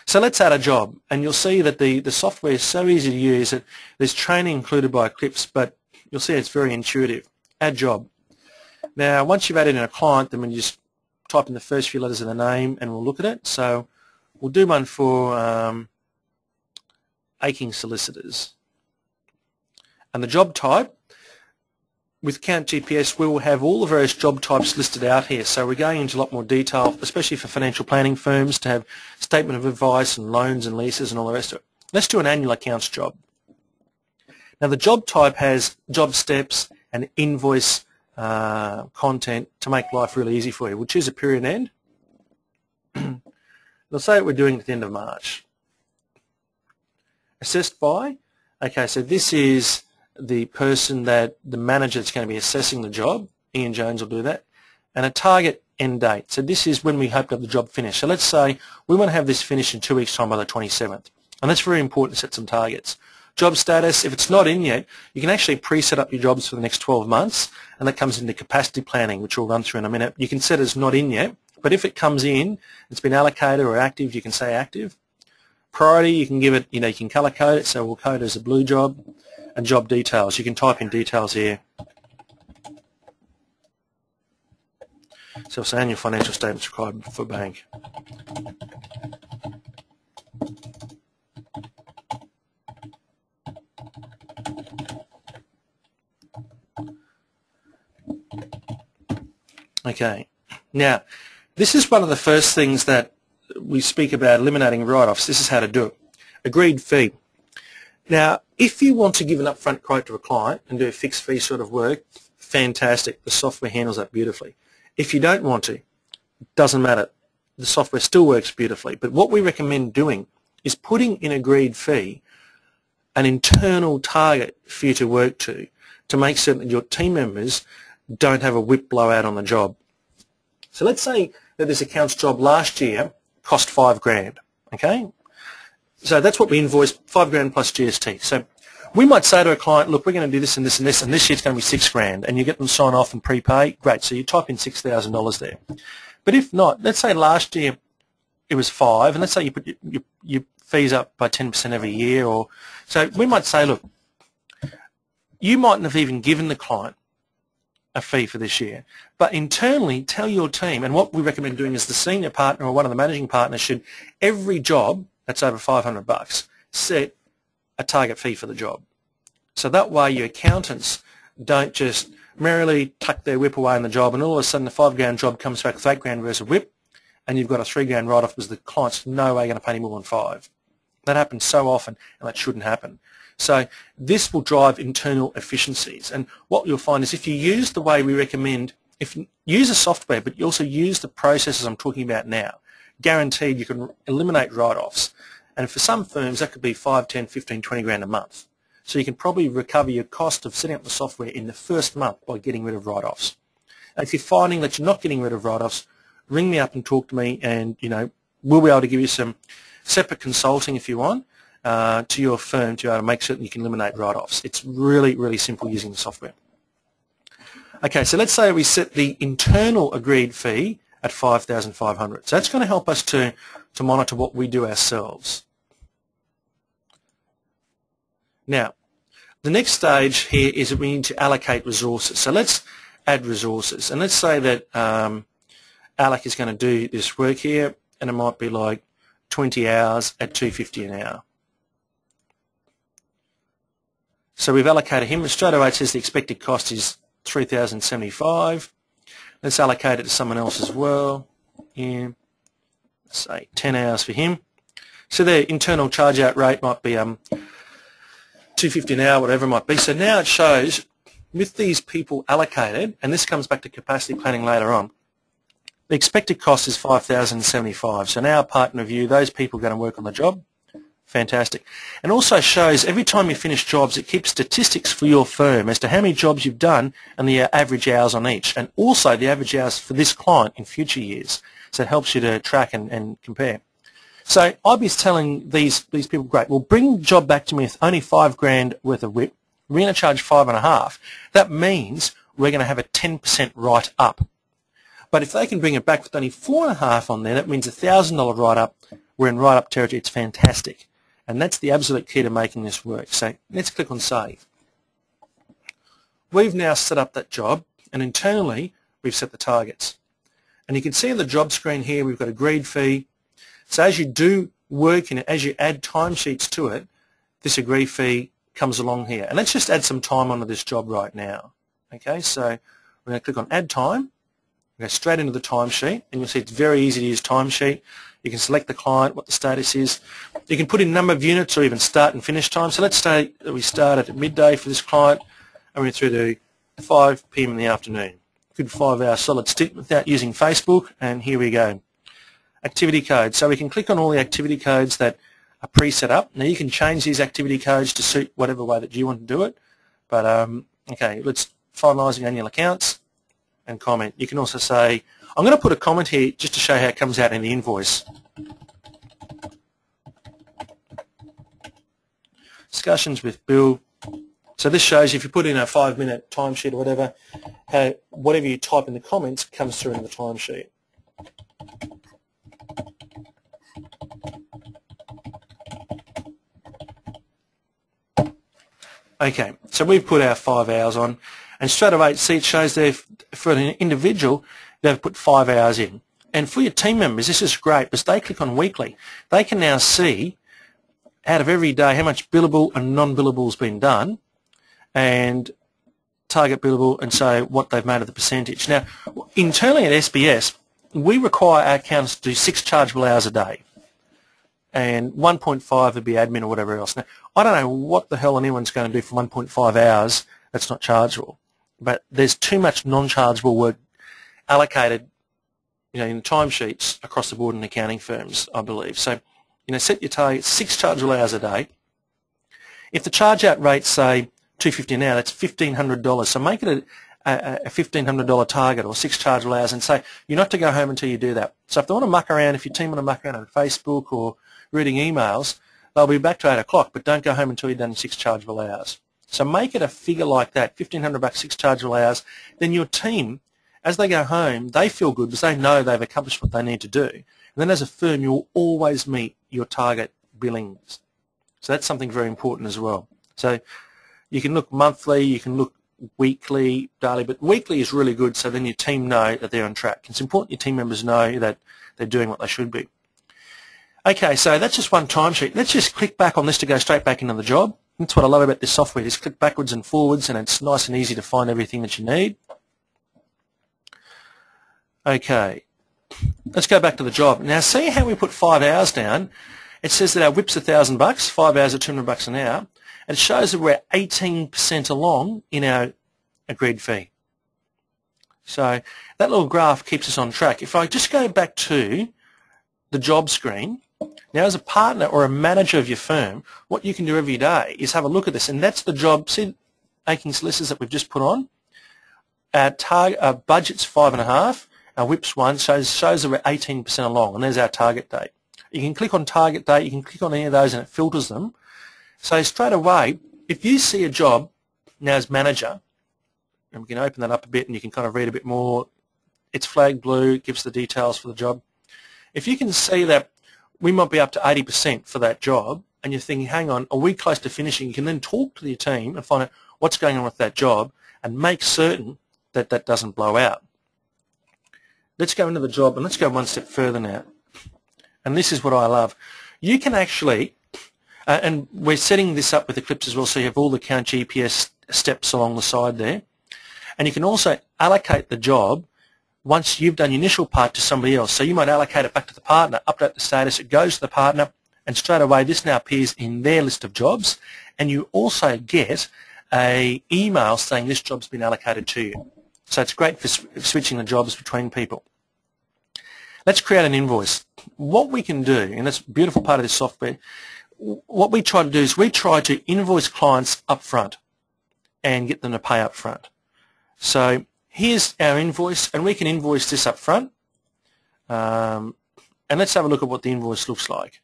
So let's add a job, and you'll see that the software is so easy to use that there's training included by Eclipse, but you'll see it's very intuitive. Add job. Now, once you've added in a client, then we just type in the first few letters of the name and we'll look at it. So we'll do one for Aching Solicitors. And the job type, with Count GPS, we will have all the various job types listed out here. So we're going into a lot more detail, especially for financial planning firms, to have statement of advice and loans and leases and all the rest of it. Let's do an annual accounts job. Now the job type has job steps and invoice content to make life really easy for you. We'll choose a period end. Let's say we're doing it at the end of March. Assessed by, okay, so this is the person that the manager that's going to be assessing the job. Ian Jones will do that. And a target end date. So this is when we hope to have the job finished. So let's say we want to have this finished in 2 weeks' time by the 27th. And that's very important to set some targets. Job status, if it's not in yet, you can actually pre-set up your jobs for the next 12 months, and that comes into capacity planning, which we'll run through in a minute. You can set as not in yet, but if it comes in, it's been allocated or active, you can say active. Priority, you can give it, you can color code it, so we'll code it as a blue job. And job details, you can type in details here. So say annual financial statements required for bank. Okay, now this is one of the first things that we speak about, eliminating write-offs. This is how to do it. Agreed fee. Now, if you want to give an upfront quote to a client and do a fixed fee sort of work, fantastic. The software handles that beautifully. If you don't want to, it doesn't matter. The software still works beautifully. But what we recommend doing is putting in agreed fee an internal target for you to work to make certain that your team members don't have a whip blowout on the job. So let's say that this accounts job last year cost $5,000, okay? So that's what we invoiced, $5,000 plus GST. So we might say to a client, look, we're going to do this and this and this, and this year it's going to be $6,000, and you get them to sign off and prepay. Great, so you type in $6,000 there. But if not, let's say last year it was $5,000, and let's say you put your fees up by 10% every year, or so we might say, look, you mightn't have even given the client a fee for this year, but internally tell your team, and what we recommend doing is the senior partner or one of the managing partners should, every job that's over $500, set a target fee for the job. So that way your accountants don't just merrily tuck their whip away in the job, and all of a sudden the $5,000 job comes back with $8,000 versus whip, and you've got a $3,000 write-off because the client's no way going to pay any more than $5,000. That happens so often, and that shouldn't happen. So this will drive internal efficiencies, and what you'll find is if you use the way we recommend, if you use a software but you also use the processes I'm talking about now, guaranteed you can eliminate write-offs. And for some firms that could be 5, 10, 15, 20 grand a month. So you can probably recover your cost of setting up the software in the first month by getting rid of write-offs. If you're finding that you're not getting rid of write-offs, ring me up and talk to me, and we'll be able to give you some separate consulting if you want to your firm to be able to make certain you can eliminate write-offs. It's really, really simple using the software. Okay, so let's say we set the internal agreed fee at $5,500. So that's going to help us to monitor what we do ourselves. Now, the next stage here is that we need to allocate resources. So let's add resources, and let's say that Alec is going to do this work here, and it might be like 20 hours at $250 an hour. So we've allocated him, and straight away it says the expected cost is $3,075. Let's allocate it to someone else as well. Yeah, say 10 hours for him. So their internal charge out rate might be $250 an hour, whatever it might be. So now it shows with these people allocated, and this comes back to capacity planning later on, the expected cost is $5,075. So now partner review, those people are going to work on the job. Fantastic. And also shows every time you finish jobs, it keeps statistics for your firm as to how many jobs you've done and the average hours on each, and also the average hours for this client in future years. So it helps you to track and compare. So I'd be telling these people, great, well, bring the job back to me with only $5,000 worth of whip. We're going to charge $5,500. That means we're going to have a 10% write-up. But if they can bring it back with only $4,500 on there, that means a $1,000 write-up we're in write-up territory. It's fantastic. And that's the absolute key to making this work. So let's click on Save. We've now set up that job, and internally we've set the targets. And you can see in the job screen here we've got agreed fee. So as you do work in it, as you add timesheets to it, this agreed fee comes along here. And let's just add some time onto this job right now. Okay, so we're going to click on Add Time. We go straight into the timesheet, and you'll see it's very easy to use timesheet. You can select the client, what the status is. You can put in number of units or even start and finish time. So let's say that we started at midday for this client and we're through to 5 p.m. in the afternoon. Good 5-hour solid stint without using Facebook, and here we go. Activity codes. So we can click on all the activity codes that are pre-set up. Now you can change these activity codes to suit whatever way that you want to do it. But okay, let's finalising annual accounts and comment. You can also say, I'm going to put a comment here just to show how it comes out in the invoice. Discussions with Bill. So this shows if you put in a 5-minute timesheet or whatever, how whatever you type in the comments comes through in the timesheet. Okay, so we've put our 5 hours on, and straight away, see, it shows there for an individual, they've put 5 hours in. And for your team members, this is great because they click on weekly. They can now see out of every day how much billable and non-billable has been done, and target billable, and so what they've made of the percentage. Now, internally at SBS, we require our accountants to do 6 chargeable hours a day, and 1.5 would be admin or whatever else. Now, I don't know what the hell anyone's going to do for 1.5 hours that's not chargeable, but there's too much non-chargeable work allocated, in timesheets across the board in accounting firms, I believe. So, set your target 6 chargeable hours a day. If the charge-out rate's, say, $250 an hour, that's $1,500. So make it a $1,500 target or 6 chargeable hours, and say you're not to go home until you do that. So if they want to muck around, if your team want to muck around on Facebook or reading emails, they'll be back to 8 o'clock, but don't go home until you've done 6 chargeable hours. So make it a figure like that, $1,500, 6 chargeable hours. Then your team, as they go home, they feel good because they know they've accomplished what they need to do. And then as a firm, you'll always meet your target billings. So that's something very important as well. So you can look monthly, you can look weekly, daily, but weekly is really good, so then your team know that they're on track. It's important your team members know that they're doing what they should be. Okay, so that's just one timesheet. Let's just click back on this to go straight back into the job. That's what I love about this software. Just click backwards and forwards, and it's nice and easy to find everything that you need. Okay, let's go back to the job. Now see how we put 5 hours down. It says that our WIP's $1,000, 5 hours at $200 an hour. And it shows that we're 18% along in our agreed fee. So that little graph keeps us on track. If I just go back to the job screen, now as a partner or a manager of your firm, what you can do every day is have a look at this, and that's the job. See, Aching Solicitors that we've just put on. Our budget's 5.5. Our WIP's 1, shows that we're 18% along, and there's our target date. You can click on target date, you can click on any of those, and it filters them. So straight away, if you see a job now as manager, and we can open that up a bit and you can kind of read a bit more, it's flagged blue, it gives the details for the job. If you can see that we might be up to 80% for that job, and you're thinking, hang on, are we close to finishing? You can then talk to your team and find out what's going on with that job and make certain that that doesn't blow out. Let's go into the job, and let's go one step further now. And this is what I love. You can actually, and we're setting this up with Eclipse as well, so you have all the Count GPS steps along the side there. And you can also allocate the job once you've done the initial part to somebody else. So you might allocate it back to the partner, update the status, it goes to the partner, and straight away this now appears in their list of jobs, and you also get an email saying this job's been allocated to you. So it's great for switching the jobs between people. Let's create an invoice. What we can do, and that's a beautiful part of this software, what we try to do is we try to invoice clients up front and get them to pay up front. So here's our invoice, and we can invoice this up front. And let's have a look at what the invoice looks like.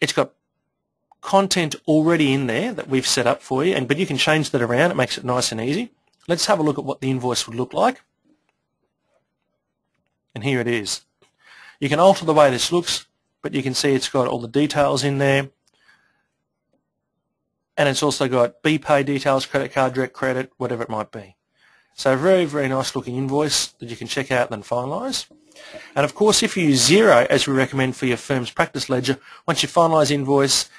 It's got content already in there that we've set up for you, but you can change that around. It makes it nice and easy. Let's have a look at what the invoice would look like. And here it is. You can alter the way this looks, but you can see it's got all the details in there. And it's also got BPay details, credit card, direct credit, whatever it might be. So a very, very nice looking invoice that you can check out and then finalise. And of course, if you use Xero, as we recommend for your firm's practice ledger, once you finalise invoice,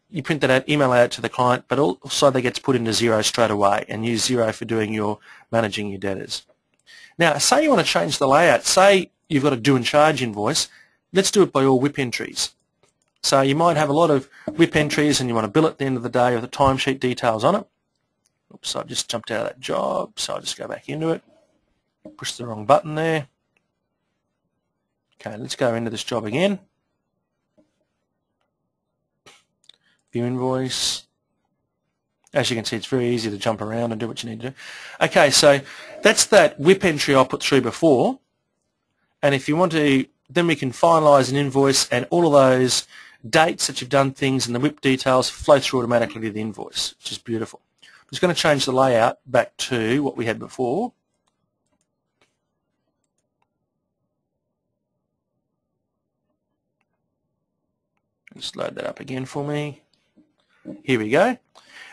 you print that out, email out to the client, but also that gets put into Xero straight away, and use Xero for doing your managing your debtors. Now, say you want to change the layout. Say you've got a due and charge invoice. Let's do it by all WIP entries. So you might have a lot of WIP entries and you want to bill at the end of the day with the timesheet details on it. Oops, I just jumped out of that job, so I'll just go back into it. Push the wrong button there. Okay, let's go into this job again. View invoice. As you can see, it's very easy to jump around and do what you need to do. Okay, so that's that WIP entry I put through before. And if you want to, then we can finalise an invoice, and all of those dates that you've done things and the WIP details flow through automatically to the invoice, which is beautiful. I'm just going to change the layout back to what we had before. Just load that up again for me. Here we go.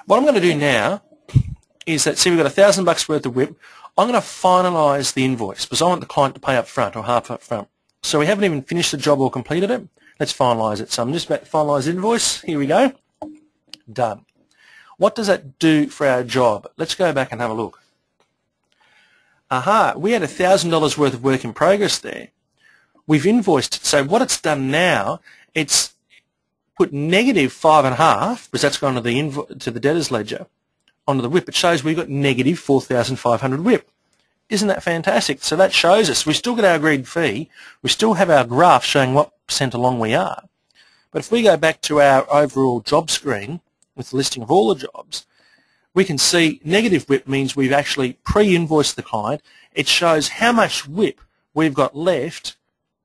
What I'm going to do now is that, see, we've got $1,000 worth of WIP. I'm going to finalise the invoice because I want the client to pay up front or half up front. So we haven't even finished the job or completed it. Let's finalise it. So I'm just about to finalise the invoice. Here we go. Done. What does that do for our job? Let's go back and have a look. Aha, we had $1,000 worth of work in progress there. We've invoiced it. So what it's done now, it's put negative 5.5, because that's gone to the debtors ledger, onto the WIP. It shows we've got negative 4,500 WIP. Isn't that fantastic? So that shows us we still get our agreed fee. We still have our graph showing what percent along we are. But if we go back to our overall job screen with the listing of all the jobs, we can see negative WIP means we've actually pre-invoiced the client. It shows how much WIP we've got left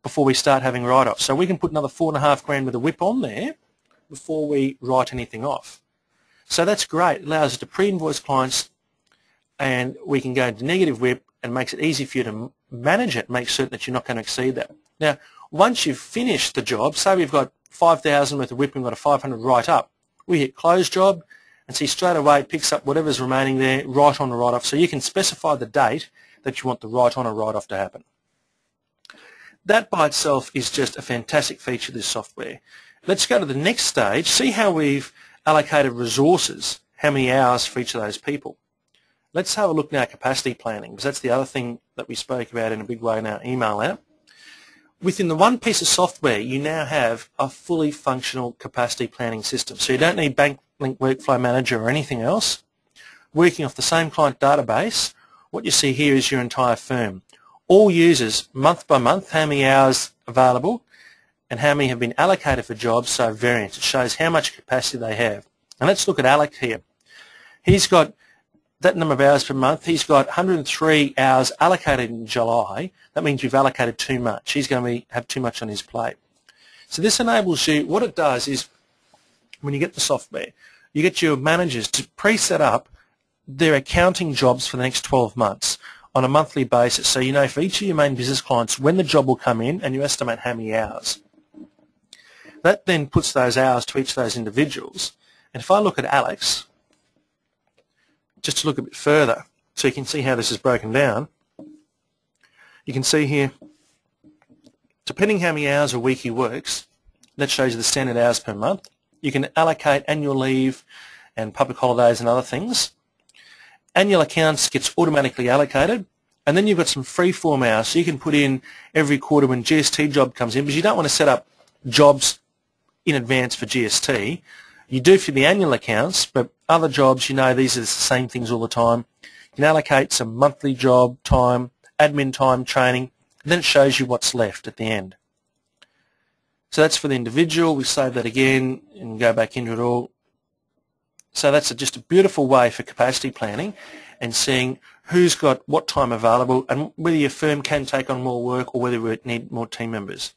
before we start having write-offs. So we can put another $4.5 grand with a WIP on there before we write anything off. So that's great. It allows us to pre-invoice clients, and we can go into negative WIP, and makes it easy for you to manage it, make certain that you're not going to exceed that. Now, once you've finished the job, say we've got 5,000 worth of WIP and we've got a 500 write up, we hit close job, and see straight away it picks up whatever's remaining there, write on or write off. So you can specify the date that you want the write on or write off to happen. That by itself is just a fantastic feature of this software. Let's go to the next stage, see how we've allocated resources, how many hours for each of those people. Let's have a look now at capacity planning, because that's the other thing that we spoke about in a big way in our email out. Within the one piece of software, you now have a fully functional capacity planning system. So you don't need BankLink Workflow Manager or anything else. Working off the same client database, what you see here is your entire firm. All users, month by month, how many hours available and how many have been allocated for jobs, so variance. It shows how much capacity they have. And let's look at Alec here. He's got that number of hours per month. He's got 103 hours allocated in July. That means we've allocated too much. He's going to have too much on his plate. So this enables you, what it does is when you get the software, you get your managers to pre-set up their accounting jobs for the next 12 months on a monthly basis. So you know for each of your main business clients when the job will come in, and you estimate how many hours. That then puts those hours to each of those individuals. And if I look at Alex, just to look a bit further, so you can see how this is broken down, you can see here, depending how many hours a week he works, that shows you the standard hours per month. You can allocate annual leave and public holidays and other things. Annual accounts gets automatically allocated, and then you've got some free-form hours, so you can put in every quarter when GST job comes in, because you don't want to set up jobs in advance for GST. You do for the annual accounts, but other jobs, you know, these are the same things all the time. You can allocate some monthly job time, admin time, training, and then it shows you what's left at the end. So that's for the individual. We save that again and go back into it all. So that's just a beautiful way for capacity planning and seeing who's got what time available and whether your firm can take on more work or whether we need more team members.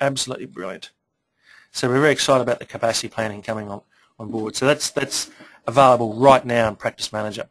Absolutely brilliant. So we're very excited about the capacity planning coming on board. So that's available right now in Practice Manager.